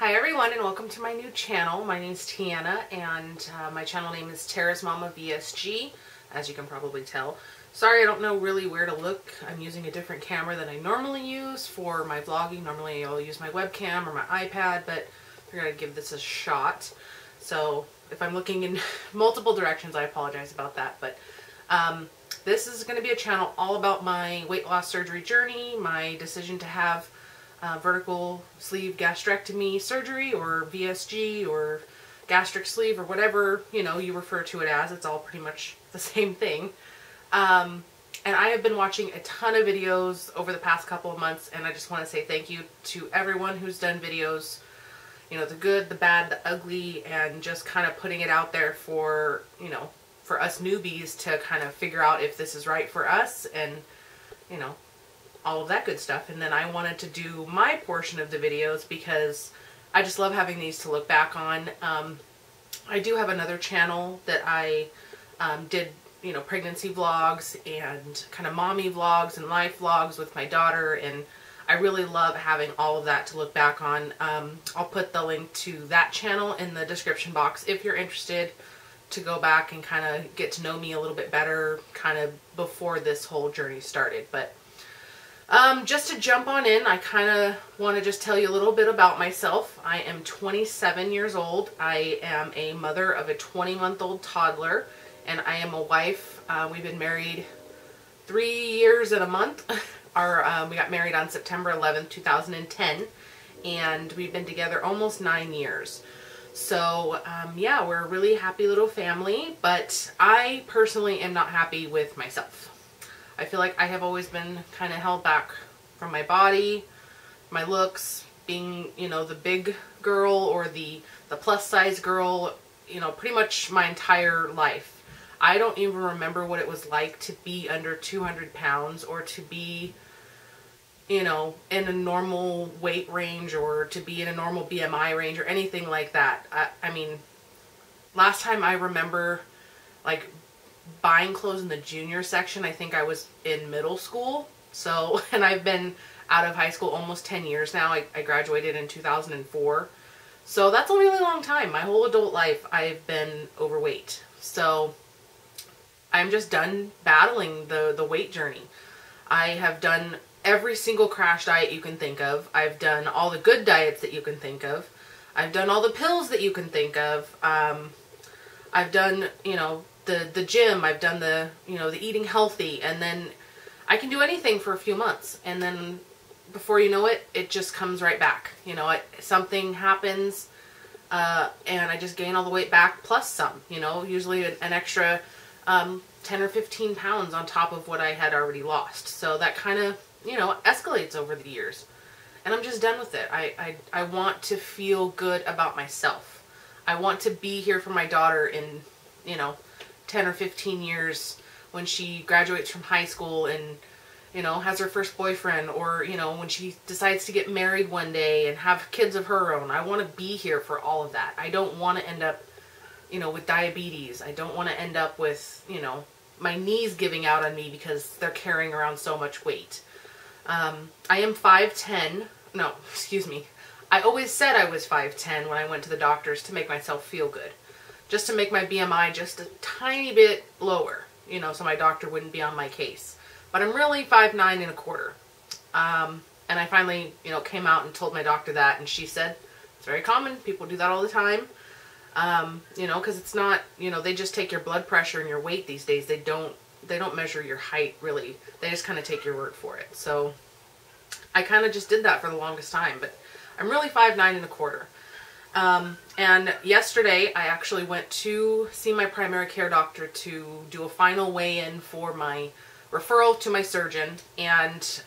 Hi everyone, and welcome to my new channel. My name is Tiana, and my channel name is TerrasMommaVSG, as you can probably tell. Sorry, I don't know really where to look. I'm using a different camera than I normally use for my vlogging. Normally I'll use my webcam or my iPad, but I'm going to give this a shot. So if I'm looking in multiple directions, I apologize about that. But this is going to be a channel all about my weight loss surgery journey, my decision to have vertical sleeve gastrectomy surgery, or VSG, or gastric sleeve, or whatever you refer to it as. It's all pretty much the same thing. And I have been watching a ton of videos over the past couple of months, and I just want to say thank you to everyone who's done videos, the good, the bad, the ugly, and just kind of putting it out there for, for us newbies to kind of figure out if this is right for us, and, all of that good stuff. And then I wanted to do my portion of the videos because I just love having these to look back on. I do have another channel that I did, pregnancy vlogs and kind of mommy vlogs and life vlogs with my daughter, and I really love having all of that to look back on. I'll put the link to that channel in the description box if you're interested to go back and kind of get to know me a little bit better kind of before this whole journey started. But just to jump on in, I kind of want to just tell you a little bit about myself. I am 27 years old. I am a mother of a 20-month-old toddler, and I am a wife. We've been married 3 years and a month. We got married on September 11th, 2010, and we've been together almost 9 years. So, yeah, we're a really happy little family, but I personally am not happy with myself. I feel like I have always been kind of held back from my body, my looks, being, the big girl or the plus size girl, pretty much my entire life. I don't even remember what it was like to be under 200 pounds or to be, in a normal weight range, or to be in a normal BMI range or anything like that. I mean, last time I remember, like, buying clothes in the junior section, I think I was in middle school. So, and I've been out of high school almost 10 years now. I graduated in 2004. So that's a really long time. My whole adult life I've been overweight. So I'm just done battling the weight journey. I have done every single crash diet you can think of. I've done all the good diets that you can think of. I've done all the pills that you can think of. I've done, the gym. I've done the eating healthy, and then I can do anything for a few months, and then before you know it, it just comes right back. Something happens, and I just gain all the weight back plus some, usually an extra 10 or 15 pounds on top of what I had already lost. So that kind of, escalates over the years, and I'm just done with it. I want to feel good about myself. I want to be here for my daughter in, 10 or 15 years when she graduates from high school and, has her first boyfriend, or, when she decides to get married one day and have kids of her own. I want to be here for all of that. I don't want to end up, with diabetes. I don't want to end up with, my knees giving out on me because they're carrying around so much weight. I am 5'10". No, excuse me. I always said I was 5'10" when I went to the doctors to make myself feel good. Just to make my BMI just a tiny bit lower, so my doctor wouldn't be on my case. But I'm really 5'9.25". And I finally, came out and told my doctor that, and she said, it's very common. People do that all the time. Because it's not, they just take your blood pressure and your weight these days. They don't measure your height, really. They just kind of take your word for it. So I kind of just did that for the longest time, but I'm really 5'9.25". And yesterday I actually went to see my primary care doctor to do a final weigh-in for my referral to my surgeon, and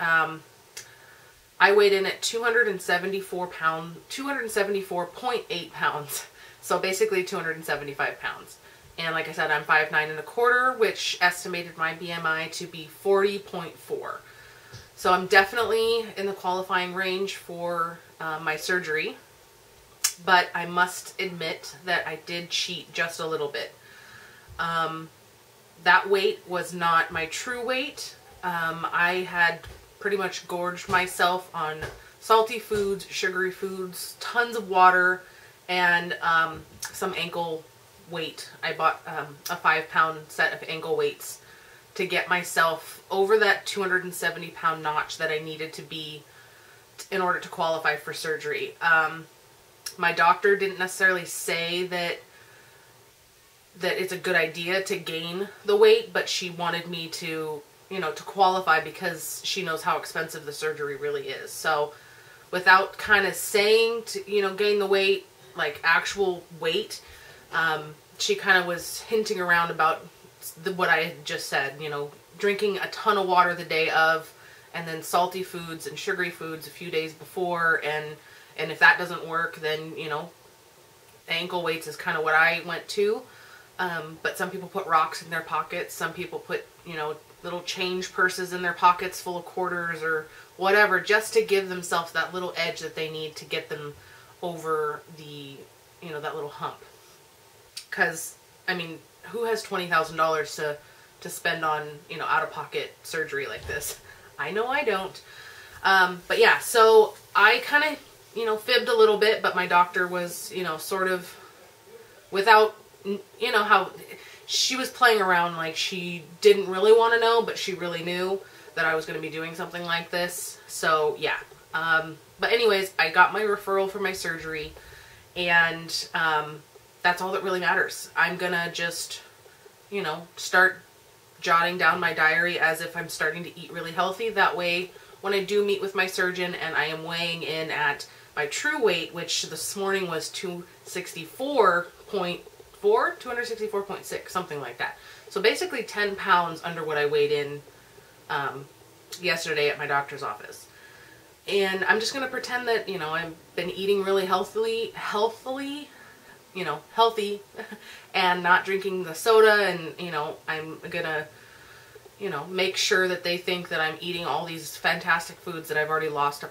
I weighed in at 274.8 pounds. So basically 275 pounds. And like I said, I'm 5'9.25", which estimated my BMI to be 40.4. So I'm definitely in the qualifying range for my surgery. But I must admit that I did cheat just a little bit. That weight was not my true weight. I had pretty much gorged myself on salty foods, sugary foods, tons of water, and some ankle weight. I bought a 5-pound set of ankle weights to get myself over that 270-pound notch that I needed to be in order to qualify for surgery. My doctor didn't necessarily say that it's a good idea to gain the weight, but she wanted me to, you know, to qualify because she knows how expensive the surgery really is. So without kind of saying to, you know, gain the weight, like actual weight, she kind of was hinting around about what I had just said, you know, drinking a ton of water the day of, and then salty foods and sugary foods a few days before, and if that doesn't work, then, you know, ankle weights is kind of what I went to. But some people put rocks in their pockets, some people put, you know, little change purses in their pockets full of quarters or whatever, just to give themselves that little edge that they need to get them over the, you know, that little hump. Because, I mean, who has $20,000 to spend on, you know, out-of-pocket surgery like this? I know I don't. But yeah, so I kind of, you know, fibbed a little bit, but my doctor was, you know, sort of without, you know, how she was playing around like she didn't really want to know, but she really knew that I was going to be doing something like this. So yeah. But anyways, I got my referral for my surgery, and that's all that really matters. I'm gonna just, you know, start jotting down my diary as if I'm starting to eat really healthy. That way, when I do meet with my surgeon and I am weighing in at my true weight, which this morning was 264.6, something like that. So basically 10 pounds under what I weighed in yesterday at my doctor's office. And I'm just going to pretend that, you know, I've been eating really healthy, and not drinking the soda, and, you know, I'm gonna, you know, make sure that they think that I'm eating all these fantastic foods that I've already lost a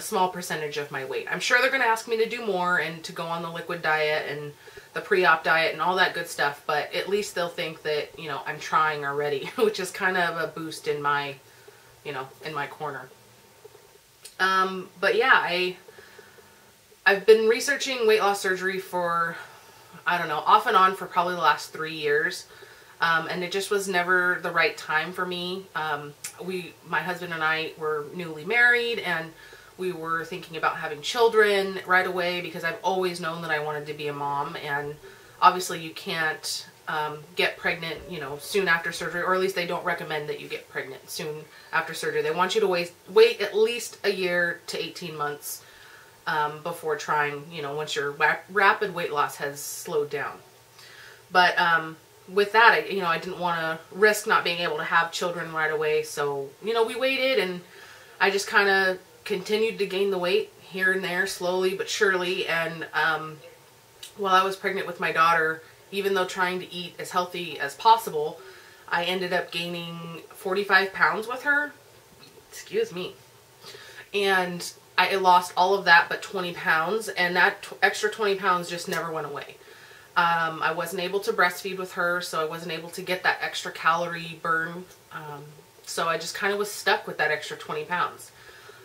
small percentage of my weight. I'm sure they're gonna ask me to do more and to go on the liquid diet and the pre-op diet and all that good stuff, but at least they'll think that, you know, I'm trying already, which is kind of a boost in my, you know, in my corner. But yeah, I've been researching weight loss surgery for, I don't know, off and on for probably the last 3 years. And it just was never the right time for me. My husband and I were newly married, and we were thinking about having children right away because I've always known that I wanted to be a mom. And obviously you can't get pregnant, you know, soon after surgery, or at least they don't recommend that you get pregnant soon after surgery. They want you to wait at least a year to 18 months before trying, you know, once your rapid weight loss has slowed down. But with that, I didn't want to risk not being able to have children right away. So, you know, we waited, and I just kind of continued to gain the weight here and there, slowly but surely. And while I was pregnant with my daughter, even though trying to eat as healthy as possible, I ended up gaining 45 pounds with her. Excuse me. And I lost all of that but 20 pounds, and that extra 20 pounds just never went away. I wasn't able to breastfeed with her, so I wasn't able to get that extra calorie burn. So I just kind of was stuck with that extra 20 pounds.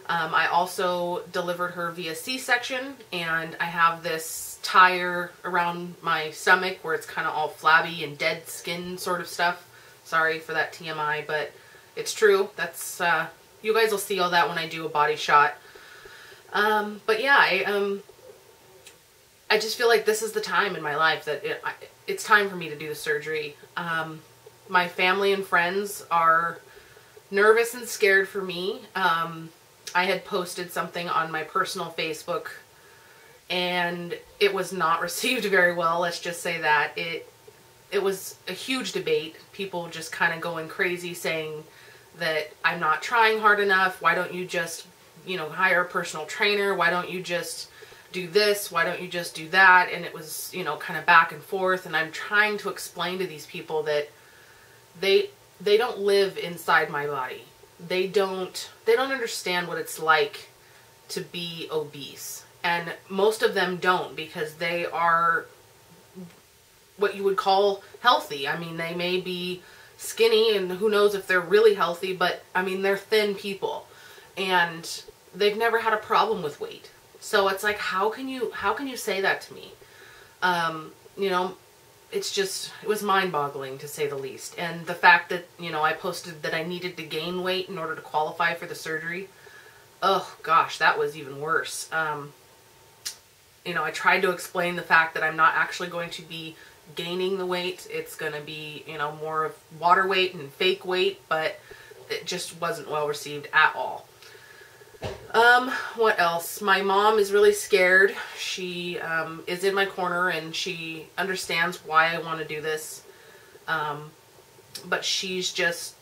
I also delivered her via C-section, and I have this tire around my stomach where it's kind of all flabby and dead skin sort of stuff. Sorry for that TMI, but it's true. That's you guys will see all that when I do a body shot. But yeah, I just feel like this is the time in my life that it's time for me to do the surgery. My family and friends are nervous and scared for me. I had posted something on my personal Facebook, and it was not received very well. Let's just say that. It was a huge debate. People just kind of going crazy saying that I'm not trying hard enough. Why don't you just, you know, hire a personal trainer? Why don't you just do this? Why don't you just do that? And it was, you know, kind of back and forth. And I'm trying to explain to these people that they don't live inside my body. They don't understand what it's like to be obese. And most of them don't, because they are what you would call healthy. I mean, they may be skinny, and who knows if they're really healthy, but I mean, they're thin people. And they've never had a problem with weight. So it's like, how can you say that to me? You know, it was mind-boggling to say the least. And the fact that, you know, I posted that I needed to gain weight in order to qualify for the surgery, oh gosh, that was even worse. You know, I tried to explain the fact that I'm not actually going to be gaining the weight. It's going to be, you know, more of water weight and fake weight, but it just wasn't well received at all. What else? My mom is really scared. She is in my corner and she understands why I want to do this. But she's just,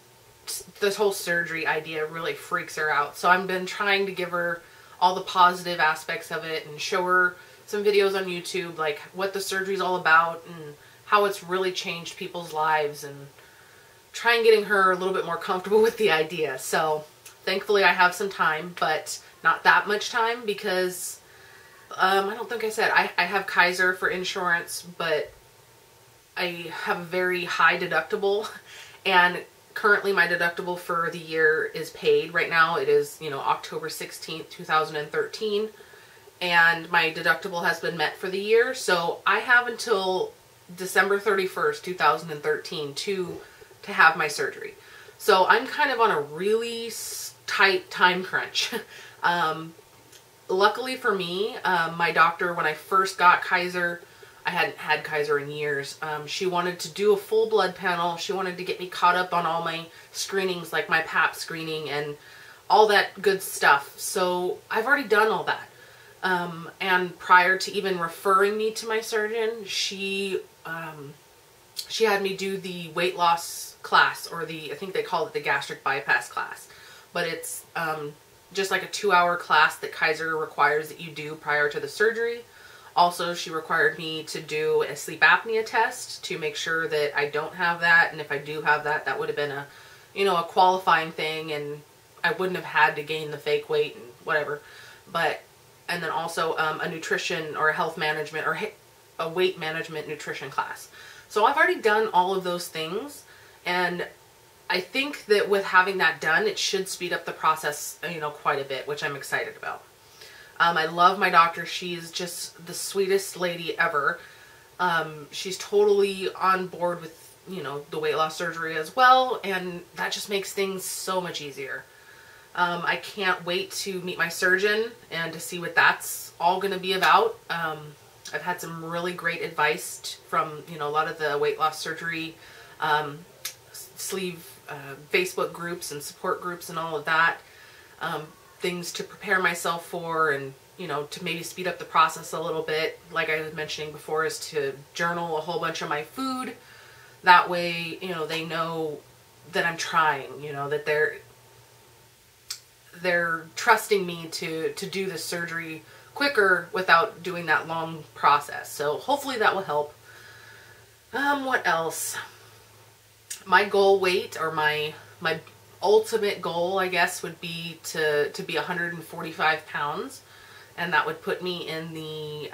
this whole surgery idea really freaks her out. So I've been trying to give her all the positive aspects of it and show her some videos on YouTube, like what the surgery is all about and how it's really changed people's lives, and trying getting her a little bit more comfortable with the idea. So thankfully I have some time, but not that much time because I don't think I said I have Kaiser for insurance, but I have a very high deductible, and currently my deductible for the year is paid. Right now it is, you know, October 16th, 2013, and my deductible has been met for the year. So I have until December 31st, 2013 to have my surgery. So I'm kind of on a really tight time crunch. Luckily for me, my doctor, when I first got Kaiser, I hadn't had Kaiser in years. She wanted to do a full blood panel. She wanted to get me caught up on all my screenings, like my Pap screening and all that good stuff. So I've already done all that. And prior to even referring me to my surgeon, she had me do the weight loss class, or I think they call it the gastric bypass class. But it's just like a 2-hour class that Kaiser requires that you do prior to the surgery. Also, she required me to do a sleep apnea test to make sure that I don't have that, and if I do have that, that would have been a, you know, a qualifying thing, and I wouldn't have had to gain the fake weight and whatever. But, and then also a nutrition or a health management or a weight management nutrition class. So I've already done all of those things, and I think that with having that done, it should speed up the process, you know, quite a bit, which I'm excited about. I love my doctor. She's just the sweetest lady ever. She's totally on board with, you know, the weight loss surgery as well, and that just makes things so much easier. I can't wait to meet my surgeon and to see what that's all going to be about. I've had some really great advice from, you know, a lot of the weight loss surgery sleeve Facebook groups and support groups and all of that. Things to prepare myself for, and, you know, to maybe speed up the process a little bit, like I was mentioning before, is to journal a whole bunch of my food. That way, you know, they know that I'm trying, you know, that they're trusting me to do the surgery quicker without doing that long process. So hopefully that will help. What else? My goal weight, or my ultimate goal, I guess, would be to be 145 pounds, and that would put me in the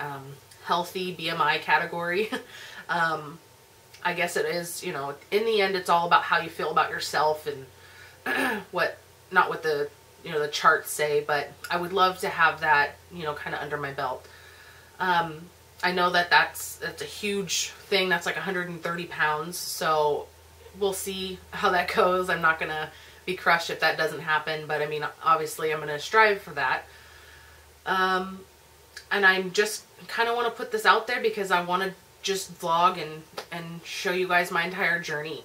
healthy BMI category. I guess it is, you know, in the end, it's all about how you feel about yourself and not what the, you know, the charts say, but I would love to have that, you know, kind of under my belt. I know that that's a huge thing. That's like 130 pounds. So we'll see how that goes. I'm not going to be crushed if that doesn't happen, but I mean, obviously I'm going to strive for that. And I'm just kind of want to put this out there because I want to just vlog and show you guys my entire journey.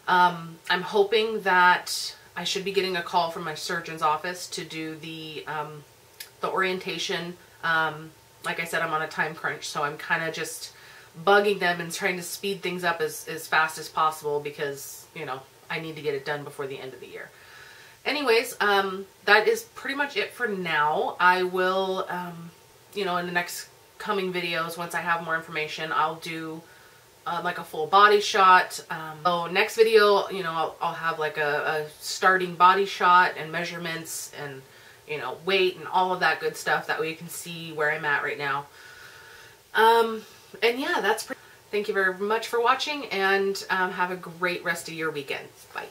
I'm hoping that I should be getting a call from my surgeon's office to do the orientation. Like I said, I'm on a time crunch, so I'm kind of just bugging them and trying to speed things up as fast as possible because, you know, I need to get it done before the end of the year. Anyways, that is pretty much it for now. I will, you know, in the next coming videos, once I have more information, I'll do like a full body shot. So next video, you know, I'll have like a starting body shot and measurements and, you know, weight and all of that good stuff. That way you can see where I'm at right now. And yeah, thank you very much for watching, and have a great rest of your weekend. Bye.